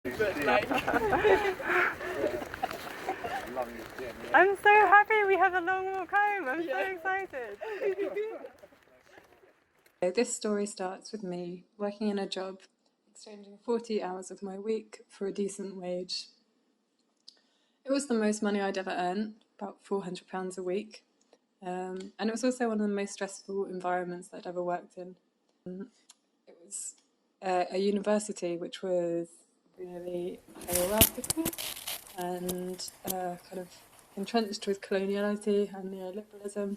I'm so happy we have a long walk home. I'm so excited. This story starts with me working in a job, exchanging 40 hours of my week for a decent wage. It was the most money I'd ever earned, about £400 a week. And it was also one of the most stressful environments that I'd ever worked in. It was a university which was really hierarchical and kind of entrenched with coloniality and neoliberalism.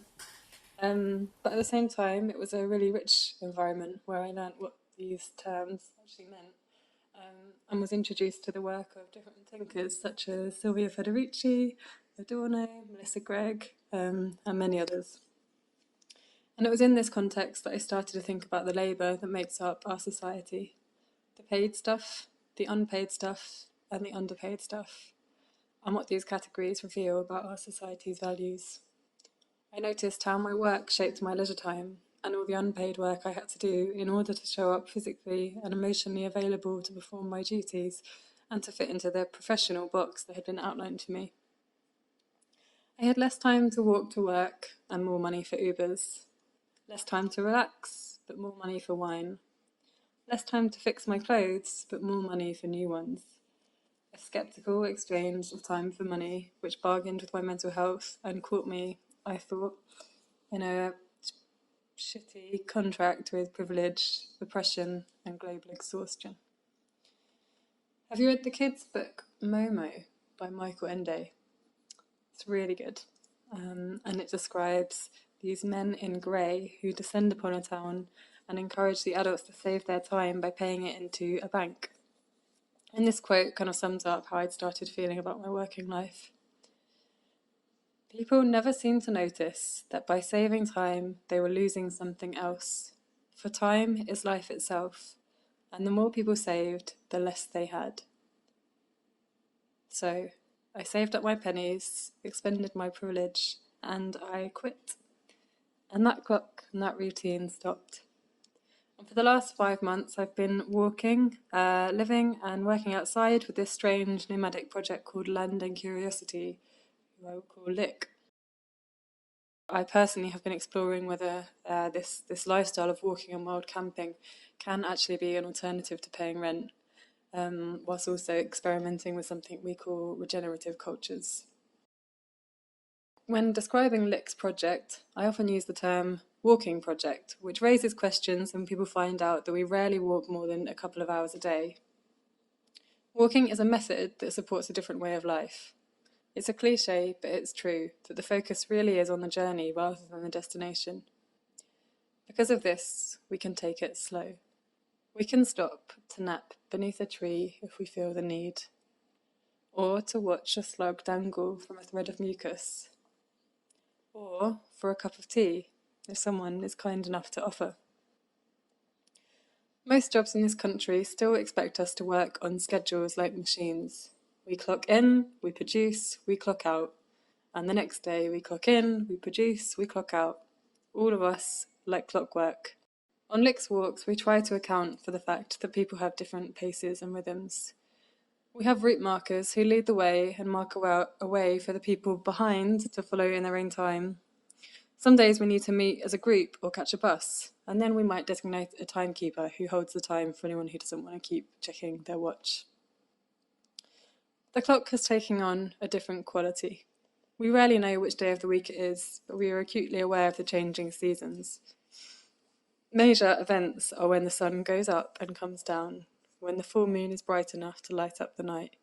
But at the same time, it was a really rich environment where I learnt what these terms actually meant, and was introduced to the work of different thinkers such as Silvia Federici, Adorno, Melissa Gregg, and many others. And it was in this context that I started to think about the labour that makes up our society. The paid stuff, the unpaid stuff, and the underpaid stuff, and what these categories reveal about our society's values. I noticed how my work shaped my leisure time, and all the unpaid work I had to do in order to show up physically and emotionally available to perform my duties and to fit into the professional box that had been outlined to me. I had less time to walk to work and more money for Ubers. Less time to relax, but more money for wine. Less time to fix my clothes, but more money for new ones. A sceptical exchange of time for money, which bargained with my mental health and caught me, I thought, in a shitty contract with privilege, oppression, and global exhaustion. Have you read the kids' book Momo by Michael Ende? It's really good, and it describes these men in grey who descend upon a town and encourage the adults to save their time by paying it into a bank. And this quote kind of sums up how I'd started feeling about my working life. People never seemed to notice that by saving time, they were losing something else. For time is life itself, and the more people saved, the less they had. So, I saved up my pennies, expended my privilege, and I quit. And that clock and that routine stopped. And for the last 5 months, I've been walking, living and working outside with this strange nomadic project called Land and Curiosity, who I will call Lick. I personally have been exploring whether this lifestyle of walking and wild camping can actually be an alternative to paying rent, whilst also experimenting with something we call regenerative cultures. When describing Lick's project, I often use the term walking project, which raises questions when people find out that we rarely walk more than a couple of hours a day. Walking is a method that supports a different way of life. It's a cliche, but it's true, that the focus really is on the journey rather than the destination. Because of this, we can take it slow. We can stop to nap beneath a tree if we feel the need, or to watch a slug dangle from a thread of mucus, or for a cup of tea, if someone is kind enough to offer. Most jobs in this country still expect us to work on schedules like machines. We clock in, we produce, we clock out. And the next day we clock in, we produce, we clock out. All of us like clockwork. On Lick's walks, we try to account for the fact that people have different paces and rhythms. We have route markers who lead the way and mark a way for the people behind to follow in their own time. Some days we need to meet as a group or catch a bus, and then we might designate a timekeeper who holds the time for anyone who doesn't want to keep checking their watch. The clock has taken on a different quality. We rarely know which day of the week it is, but we are acutely aware of the changing seasons. Major events are when the sun goes up and comes down, when the full moon is bright enough to light up the night,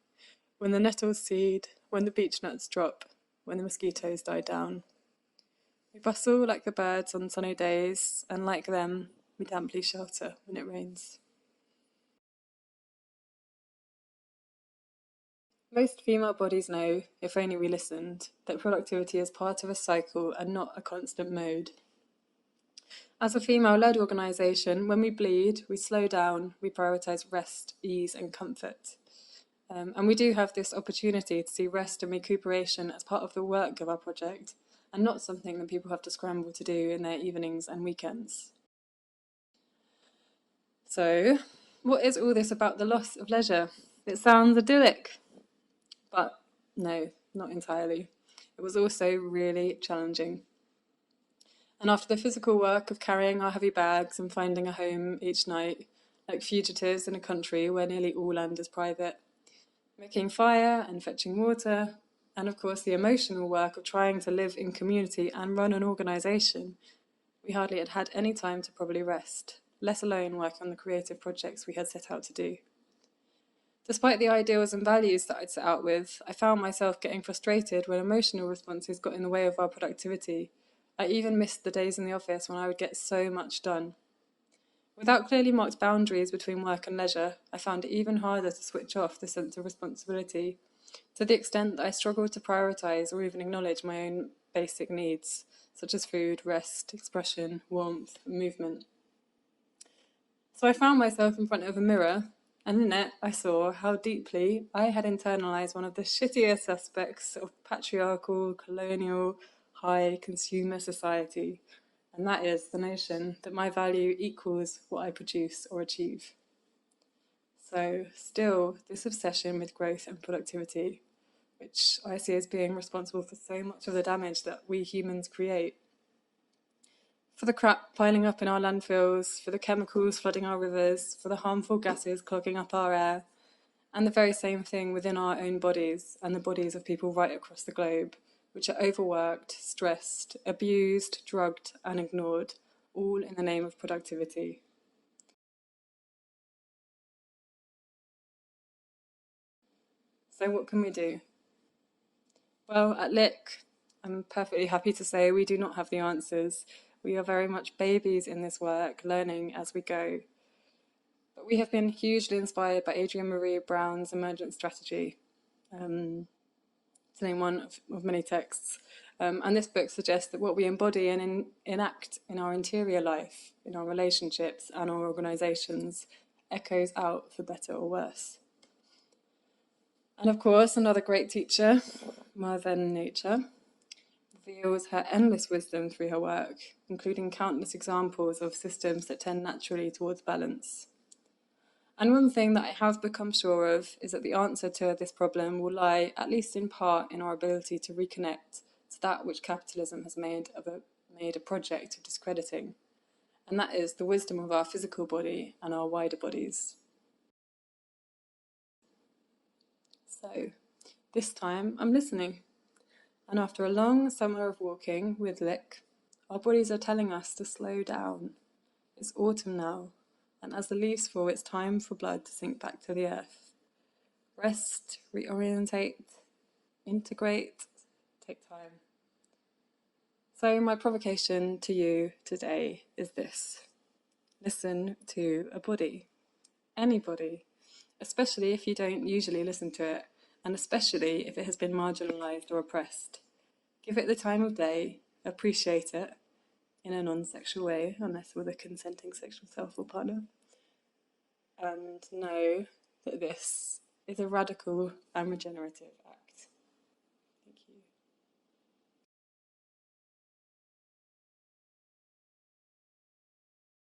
when the nettles seed, when the beech nuts drop, when the mosquitoes die down. We bustle like the birds on sunny days, and like them, we damply shelter when it rains. Most female bodies know, if only we listened, that productivity is part of a cycle and not a constant mode. As a female-led organisation, when we bleed, we slow down, we prioritise rest, ease and comfort. And we do have this opportunity to see rest and recuperation as part of the work of our project, and not something that people have to scramble to do in their evenings and weekends. So, what is all this about the loss of leisure? It sounds idyllic, but no, not entirely. It was also really challenging. And after the physical work of carrying our heavy bags and finding a home each night, like fugitives in a country where nearly all land is private, making fire and fetching water, and of course the emotional work of trying to live in community and run an organisation, we hardly had any time to properly rest, let alone work on the creative projects we had set out to do. Despite the ideals and values that I'd set out with, I found myself getting frustrated when emotional responses got in the way of our productivity. I even missed the days in the office when I would get so much done. Without clearly marked boundaries between work and leisure, I found it even harder to switch off the sense of responsibility, to the extent that I struggled to prioritise or even acknowledge my own basic needs, such as food, rest, expression, warmth, and movement. So I found myself in front of a mirror, and in it I saw how deeply I had internalised one of the shittiest aspects of patriarchal, colonial, high consumer society, and that is the notion that my value equals what I produce or achieve. So, still, this obsession with growth and productivity, which I see as being responsible for so much of the damage that we humans create. For the crap piling up in our landfills, for the chemicals flooding our rivers, for the harmful gases clogging up our air, and the very same thing within our own bodies and the bodies of people right across the globe, which are overworked, stressed, abused, drugged, and ignored, all in the name of productivity. So what can we do? Well, at LIC, I'm perfectly happy to say we do not have the answers. We are very much babies in this work, learning as we go. But we have been hugely inspired by Adrienne Marie Brown's emergent strategy, to name one of many texts. And this book suggests that what we embody and enact in our interior life, in our relationships and our organisations, echoes out for better or worse. And of course, another great teacher, Mother Nature, reveals her endless wisdom through her work, including countless examples of systems that tend naturally towards balance. And one thing that I have become sure of is that the answer to this problem will lie, at least in part, in our ability to reconnect to that which capitalism has made a project of discrediting, and that is the wisdom of our physical body and our wider bodies. So, this time I'm listening. And after a long summer of walking with Lick, our bodies are telling us to slow down. It's autumn now, and as the leaves fall, it's time for blood to sink back to the earth. Rest, reorientate, integrate, take time. So my provocation to you today is this. Listen to a body. Anybody. Especially if you don't usually listen to it, and especially if it has been marginalised or oppressed. Give it the time of day, appreciate it, in a non-sexual way, unless with a consenting sexual self or partner, and know that this is a radical and regenerative